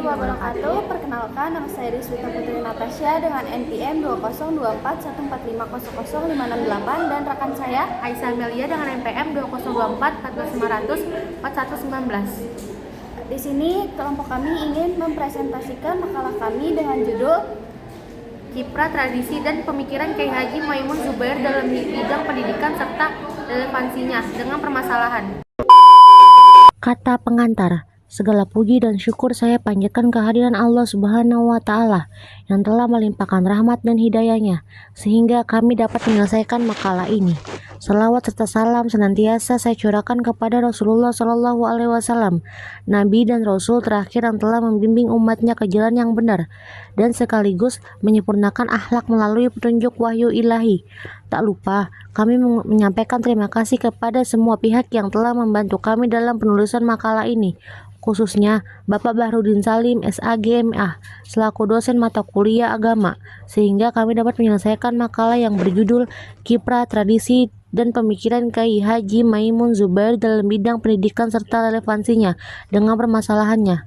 wabarakatuh. Perkenalkan, nama saya Rizwita Putri Natasha dengan NPM 202415000568 dan rekan saya Aisyah Amelia dengan NPM 2024 Di sini kelompok kami ingin mempresentasikan makalah kami dengan judul Kiprah, Tradisi, dan Pemikiran Kiai Haji Maimun Zubair dalam bidang pendidikan serta relevansinya dengan permasalahan. Kata pengantar, segala puji dan syukur saya panjatkan kehadiran Allah Subhanahu wa Ta'ala yang telah melimpahkan rahmat dan hidayahnya sehingga kami dapat menyelesaikan makalah ini. Salawat serta salam senantiasa saya curahkan kepada Rasulullah Shallallahu Alaihi Wasallam, Nabi dan Rasul terakhir yang telah membimbing umatnya ke jalan yang benar dan sekaligus menyempurnakan akhlak melalui petunjuk wahyu ilahi. Tak lupa, kami menyampaikan terima kasih kepada semua pihak yang telah membantu kami dalam penulisan makalah ini, khususnya Bapak Bahrudin Salim, SAGMA, selaku dosen mata kuliah agama, sehingga kami dapat menyelesaikan makalah yang berjudul Kiprah, Tradisi, dan Pemikiran Kiai Haji Maimun Zubair dalam bidang pendidikan serta relevansinya dengan permasalahannya.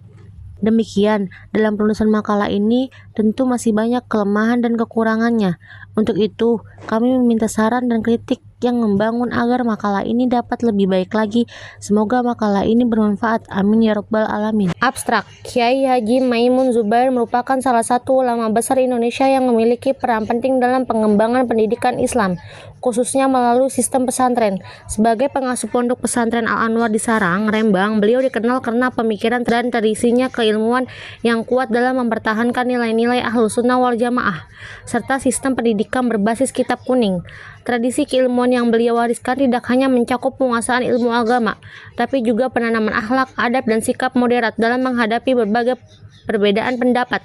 Demikian, dalam penulisan makalah ini tentu masih banyak kelemahan dan kekurangannya. Untuk itu, kami meminta saran dan kritik yang membangun agar makalah ini dapat lebih baik lagi. Semoga makalah ini bermanfaat. Amin ya rabbal alamin. Abstrak, Kiai Haji Maimun Zubair merupakan salah satu ulama besar Indonesia yang memiliki peran penting dalam pengembangan pendidikan Islam, khususnya melalui sistem pesantren. Sebagai pengasuh pondok pesantren Al-Anwar di Sarang, Rembang, beliau dikenal karena pemikiran dan tradisinya keilmuan yang kuat dalam mempertahankan nilai-nilai Ahlus Sunnah wal Jamaah, serta sistem pendidikan berbasis kitab kuning. Tradisi keilmuan yang beliau wariskan tidak hanya mencakup penguasaan ilmu agama, tapi juga penanaman akhlak, adab, dan sikap moderat dalam menghadapi berbagai perbedaan pendapat.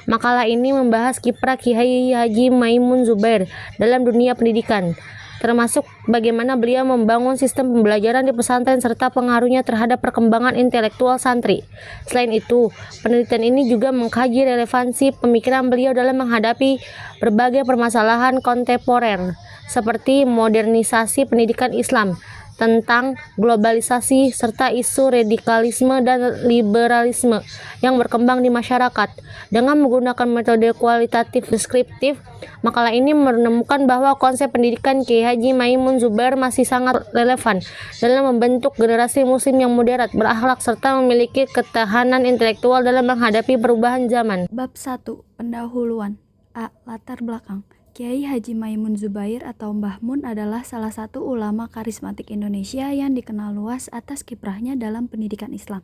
Makalah ini membahas kiprah Kiai Haji Maimun Zubair dalam dunia pendidikan, termasuk bagaimana beliau membangun sistem pembelajaran di pesantren serta pengaruhnya terhadap perkembangan intelektual santri. Selain itu, penelitian ini juga mengkaji relevansi pemikiran beliau dalam menghadapi berbagai permasalahan kontemporer, seperti modernisasi pendidikan Islam, tentang globalisasi, serta isu radikalisme dan liberalisme yang berkembang di masyarakat. Dengan menggunakan metode kualitatif deskriptif, makalah ini menemukan bahwa konsep pendidikan Kiai Haji Maimun Zubair masih sangat relevan dalam membentuk generasi muslim yang moderat, berakhlak, serta memiliki ketahanan intelektual dalam menghadapi perubahan zaman. Bab 1. Pendahuluan. A. Latar belakang. Kiai Haji Maimun Zubair atau Mbah Mun adalah salah satu ulama karismatik Indonesia yang dikenal luas atas kiprahnya dalam pendidikan Islam.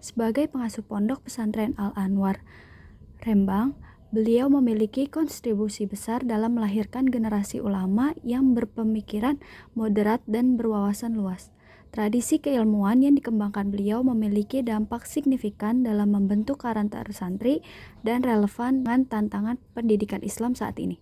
Sebagai pengasuh pondok pesantren Al-Anwar, Rembang, beliau memiliki kontribusi besar dalam melahirkan generasi ulama yang berpemikiran moderat dan berwawasan luas. Tradisi keilmuan yang dikembangkan beliau memiliki dampak signifikan dalam membentuk karakter santri dan relevan dengan tantangan pendidikan Islam saat ini.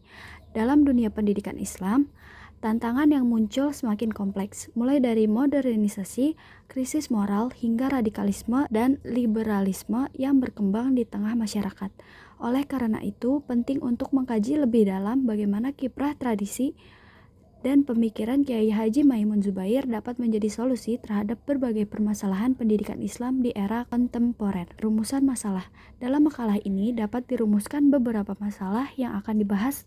Dalam dunia pendidikan Islam, tantangan yang muncul semakin kompleks, mulai dari modernisasi, krisis moral, hingga radikalisme dan liberalisme yang berkembang di tengah masyarakat. Oleh karena itu, penting untuk mengkaji lebih dalam bagaimana kiprah, tradisi, dan pemikiran Kiai Haji Maimun Zubair dapat menjadi solusi terhadap berbagai permasalahan pendidikan Islam di era kontemporer. Rumusan masalah. Dalam makalah ini dapat dirumuskan beberapa masalah yang akan dibahas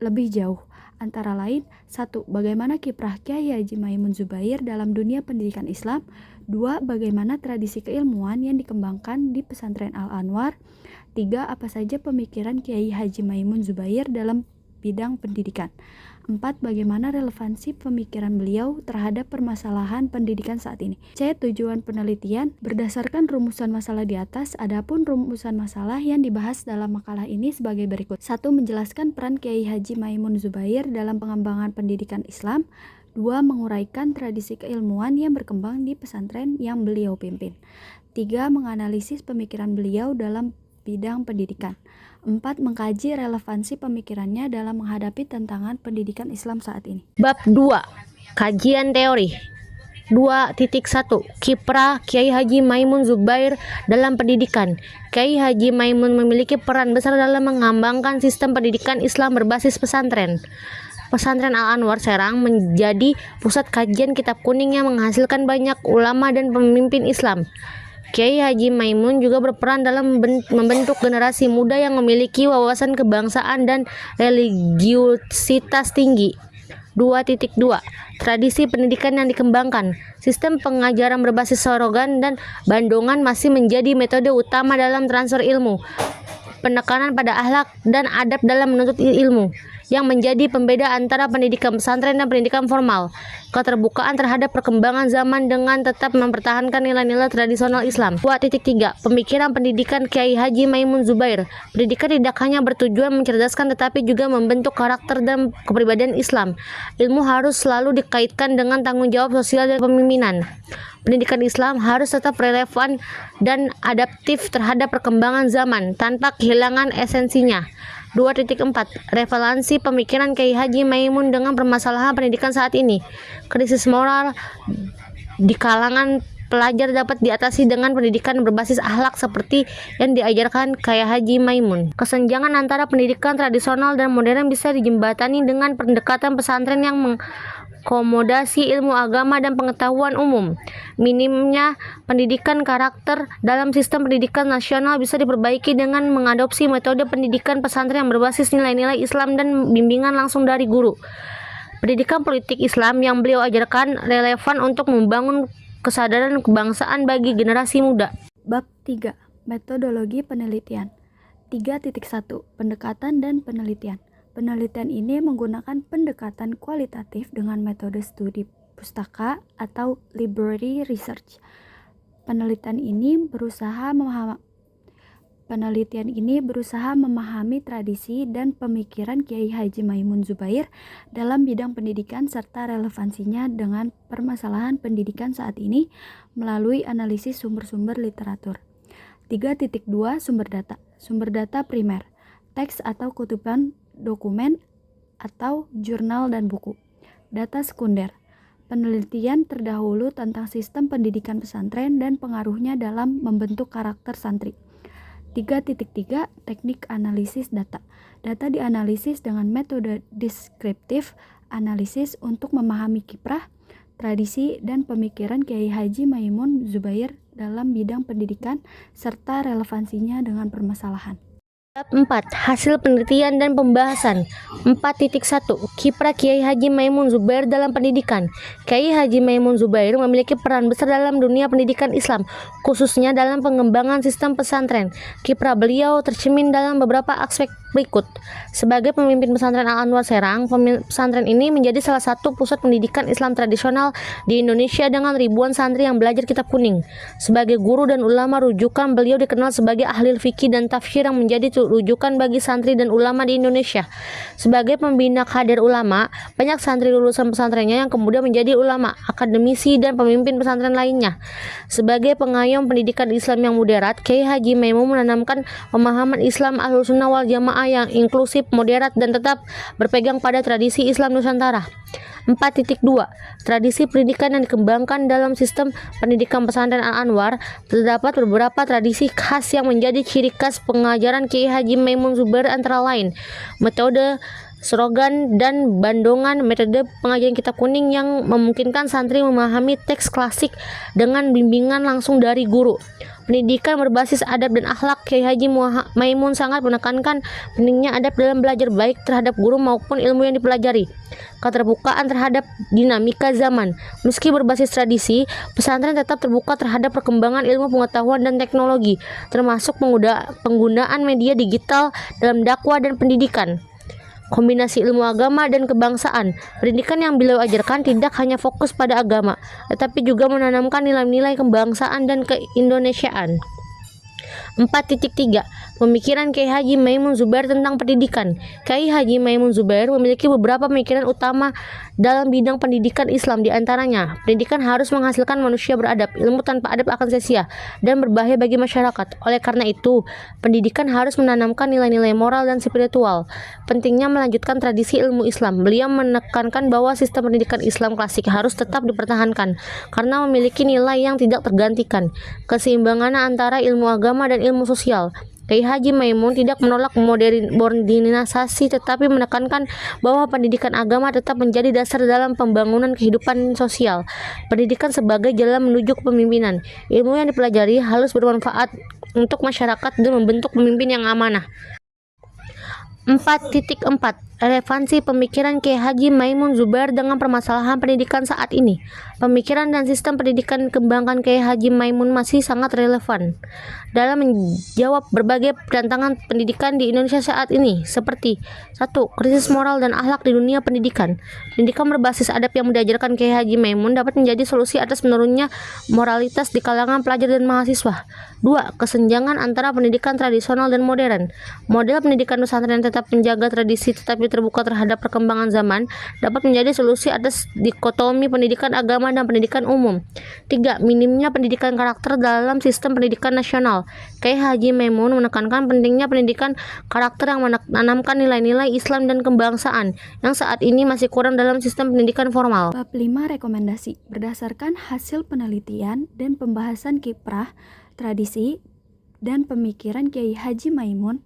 lebih jauh. Antara lain, 1. Bagaimana kiprah Kiai Haji Maimun Zubair dalam dunia pendidikan Islam. 2. Bagaimana tradisi keilmuan yang dikembangkan di pesantren Al-Anwar. 3. Apa saja pemikiran Kiai Haji Maimun Zubair dalam bidang pendidikan. 4. Bagaimana relevansi pemikiran beliau terhadap permasalahan pendidikan saat ini. C. Tujuan penelitian. Berdasarkan rumusan masalah di atas, adapun rumusan masalah yang dibahas dalam makalah ini sebagai berikut. 1. Menjelaskan peran Kiai Haji Maimun Zubair dalam pengembangan pendidikan Islam. 2. Menguraikan tradisi keilmuan yang berkembang di pesantren yang beliau pimpin. 3. Menganalisis pemikiran beliau dalam bidang pendidikan. 4. Mengkaji relevansi pemikirannya dalam menghadapi tantangan pendidikan Islam saat ini. Bab 2. Kajian teori. 2.1 Kiprah Kiai Haji Maimun Zubair dalam pendidikan. Kiai Haji Maimun memiliki peran besar dalam mengembangkan sistem pendidikan Islam berbasis pesantren. Pesantren Al-Anwar Serang menjadi pusat kajian kitab kuning yang menghasilkan banyak ulama dan pemimpin Islam. Kiai Haji Maimun juga berperan dalam membentuk generasi muda yang memiliki wawasan kebangsaan dan religiusitas tinggi. 2.2 Tradisi pendidikan yang dikembangkan. Sistem pengajaran berbasis slogan dan bandongan masih menjadi metode utama dalam transfer ilmu. Penekanan pada akhlak dan adab dalam menuntut ilmu yang menjadi pembeda antara pendidikan pesantren dan pendidikan formal. Keterbukaan terhadap perkembangan zaman dengan tetap mempertahankan nilai-nilai tradisional Islam. 2.3 Pemikiran pendidikan Kiai Haji Maimun Zubair. Pendidikan tidak hanya bertujuan mencerdaskan tetapi juga membentuk karakter dan kepribadian Islam. Ilmu harus selalu dikaitkan dengan tanggung jawab sosial dan kepemimpinan. Pendidikan Islam harus tetap relevan dan adaptif terhadap perkembangan zaman tanpa kehilangan esensinya. 2.4 Relevansi pemikiran Kiai Haji Maimun dengan permasalahan pendidikan saat ini. Krisis moral di kalangan pelajar dapat diatasi dengan pendidikan berbasis akhlak seperti yang diajarkan Kiai Haji Maimun. Kesenjangan antara pendidikan tradisional dan modern bisa dijembatani dengan pendekatan pesantren yang mengakomodasi ilmu agama dan pengetahuan umum. Minimnya pendidikan karakter dalam sistem pendidikan nasional bisa diperbaiki dengan mengadopsi metode pendidikan pesantren yang berbasis nilai-nilai Islam dan bimbingan langsung dari guru. Pendidikan politik Islam yang beliau ajarkan relevan untuk membangun kesadaran kebangsaan bagi generasi muda. Bab 3. Metodologi penelitian. 3.1 Pendekatan dan penelitian. Penelitian ini menggunakan pendekatan kualitatif dengan metode studi pustaka atau library research. Penelitian ini berusaha memahami tradisi dan pemikiran Kiai Haji Maimun Zubair dalam bidang pendidikan serta relevansinya dengan permasalahan pendidikan saat ini melalui analisis sumber-sumber literatur. 3.2 Sumber data. Sumber data primer, teks atau kutipan dokumen atau jurnal dan buku. Data sekunder. Penelitian terdahulu tentang sistem pendidikan pesantren dan pengaruhnya dalam membentuk karakter santri. 3.3 Teknik analisis data. Data dianalisis dengan metode deskriptif analisis untuk memahami kiprah, tradisi, dan pemikiran Kiai Haji Maimun Zubair dalam bidang pendidikan serta relevansinya dengan permasalahan. Bab 4. Hasil penelitian dan pembahasan. 4.1 Kiprah Kiai Haji Maimun Zubair dalam pendidikan. Kiai Haji Maimun Zubair memiliki peran besar dalam dunia pendidikan Islam, khususnya dalam pengembangan sistem pesantren. Kiprah beliau tercermin dalam beberapa aspek berikut. Sebagai pemimpin pesantren Al-Anwar Serang, pesantren ini menjadi salah satu pusat pendidikan Islam tradisional di Indonesia dengan ribuan santri yang belajar kitab kuning. Sebagai guru dan ulama rujukan, beliau dikenal sebagai ahli fikih dan tafsir yang menjadi rujukan bagi santri dan ulama di Indonesia. Sebagai pembina kader ulama, banyak santri lulusan pesantrennya yang kemudian menjadi ulama, akademisi, dan pemimpin pesantren lainnya. Sebagai pengayom pendidikan Islam yang moderat, Kiai Haji Maimun menanamkan pemahaman Islam Ahlussunnah wal Jamaah yang inklusif, moderat, dan tetap berpegang pada tradisi Islam Nusantara. 4.2 Tradisi pendidikan yang dikembangkan dalam sistem pendidikan pesantren Al-Anwar. Terdapat beberapa tradisi khas yang menjadi ciri khas pengajaran Kiai Haji Maimun Zubair, antara lain metode slogan dan bandongan, metode pengajaran kitab kuning yang memungkinkan santri memahami teks klasik dengan bimbingan langsung dari guru. Pendidikan berbasis adab dan akhlak. Kiai Haji Maimun sangat menekankan pentingnya adab dalam belajar, baik terhadap guru maupun ilmu yang dipelajari. Keterbukaan terhadap dinamika zaman. Meski berbasis tradisi, pesantren tetap terbuka terhadap perkembangan ilmu pengetahuan dan teknologi, termasuk penggunaan media digital dalam dakwah dan pendidikan. Kombinasi ilmu agama dan kebangsaan. Pendidikan yang beliau ajarkan tidak hanya fokus pada agama, tetapi juga menanamkan nilai-nilai kebangsaan dan keindonesiaan. 4.3 Pemikiran Kiai Haji Maimun Zubair tentang pendidikan. Kiai Haji Maimun Zubair memiliki beberapa pemikiran utama dalam bidang pendidikan Islam. Di antaranya, pendidikan harus menghasilkan manusia beradab. Ilmu tanpa adab akan sia-sia dan berbahaya bagi masyarakat. Oleh karena itu, pendidikan harus menanamkan nilai-nilai moral dan spiritual. Pentingnya melanjutkan tradisi ilmu Islam. Beliau menekankan bahwa sistem pendidikan Islam klasik harus tetap dipertahankan karena memiliki nilai yang tidak tergantikan. Keseimbangan antara ilmu agama dan ilmu sosial. Kiai Haji Maimun tidak menolak modernisasi, tetapi menekankan bahwa pendidikan agama tetap menjadi dasar dalam pembangunan kehidupan sosial. Pendidikan sebagai jalan menuju kepemimpinan. Ilmu yang dipelajari harus bermanfaat untuk masyarakat dan membentuk pemimpin yang amanah. 4.4 Relevansi pemikiran Kiai Haji Maimun Zubair dengan permasalahan pendidikan saat ini. Pemikiran dan sistem pendidikan dikembangkan Kiai Haji Maimun masih sangat relevan dalam menjawab berbagai tantangan pendidikan di Indonesia saat ini, seperti 1. Krisis moral dan akhlak di dunia pendidikan. Pendidikan berbasis adab yang diajarkan Kiai Haji Maimun dapat menjadi solusi atas menurunnya moralitas di kalangan pelajar dan mahasiswa. 2. Kesenjangan antara pendidikan tradisional dan modern. Model pendidikan pesantren tetap menjaga tradisi tetapi terbuka terhadap perkembangan zaman dapat menjadi solusi atas dikotomi pendidikan agama dan pendidikan umum. 3. Minimnya pendidikan karakter dalam sistem pendidikan nasional. Kiai Haji Maimun menekankan pentingnya pendidikan karakter yang menanamkan nilai-nilai Islam dan kebangsaan yang saat ini masih kurang dalam sistem pendidikan formal. Bab 5 rekomendasi. Berdasarkan hasil penelitian dan pembahasan kiprah, tradisi, dan pemikiran Kiai Haji Maimun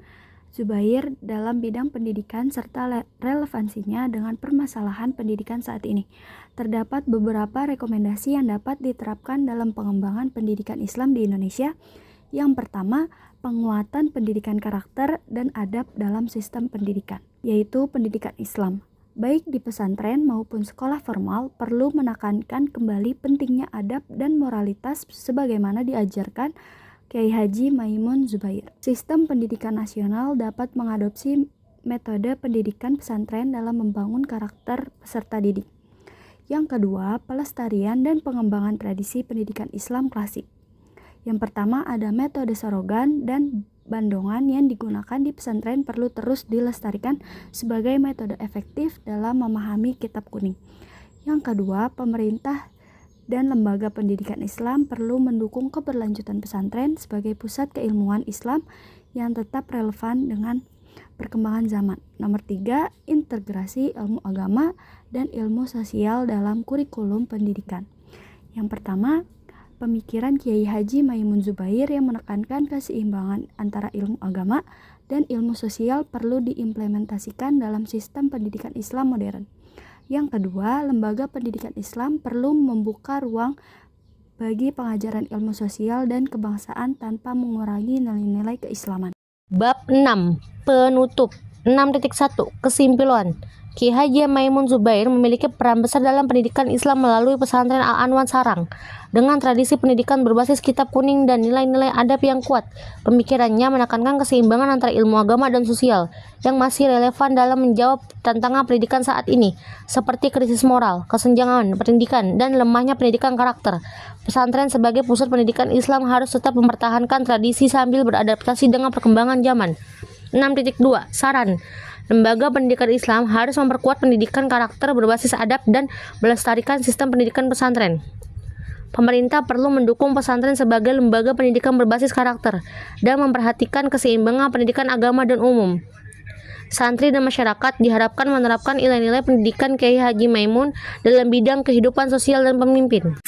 Zubair dalam bidang pendidikan serta relevansinya dengan permasalahan pendidikan saat ini, terdapat beberapa rekomendasi yang dapat diterapkan dalam pengembangan pendidikan Islam di Indonesia. Yang pertama, penguatan pendidikan karakter dan adab dalam sistem pendidikan, yaitu pendidikan Islam. Baik di pesantren maupun sekolah formal perlu menekankan kembali pentingnya adab dan moralitas sebagaimana diajarkan Kiai Haji Maimun Zubair. Sistem pendidikan nasional dapat mengadopsi metode pendidikan pesantren dalam membangun karakter peserta didik. Yang kedua, pelestarian dan pengembangan tradisi pendidikan Islam klasik. Yang pertama, ada metode Sorogan dan Bandongan yang digunakan di pesantren perlu terus dilestarikan sebagai metode efektif dalam memahami kitab kuning. Yang kedua, pemerintah dan lembaga pendidikan Islam perlu mendukung keberlanjutan pesantren sebagai pusat keilmuan Islam yang tetap relevan dengan perkembangan zaman. Nomor 3, integrasi ilmu agama dan ilmu sosial dalam kurikulum pendidikan. Yang pertama, pemikiran Kiai Haji Maimun Zubair yang menekankan keseimbangan antara ilmu agama dan ilmu sosial perlu diimplementasikan dalam sistem pendidikan Islam modern. Yang kedua, lembaga pendidikan Islam perlu membuka ruang bagi pengajaran ilmu sosial dan kebangsaan tanpa mengurangi nilai-nilai keislaman. Bab 6 Penutup. 6.1 Kesimpulan. Kiai Haji Maimun Zubair memiliki peran besar dalam pendidikan Islam melalui pesantren Al-Anwan Sarang. Dengan tradisi pendidikan berbasis kitab kuning dan nilai-nilai adab yang kuat, pemikirannya menekankan keseimbangan antara ilmu agama dan sosial yang masih relevan dalam menjawab tantangan pendidikan saat ini, seperti krisis moral, kesenjangan pendidikan, dan lemahnya pendidikan karakter. Pesantren sebagai pusat pendidikan Islam harus tetap mempertahankan tradisi sambil beradaptasi dengan perkembangan zaman. 6.2 Saran. Lembaga pendidikan Islam harus memperkuat pendidikan karakter berbasis adab dan melestarikan sistem pendidikan pesantren. Pemerintah perlu mendukung pesantren sebagai lembaga pendidikan berbasis karakter dan memperhatikan keseimbangan pendidikan agama dan umum. Santri dan masyarakat diharapkan menerapkan nilai-nilai pendidikan Kiai Haji Maimun dalam bidang kehidupan sosial dan pemimpin.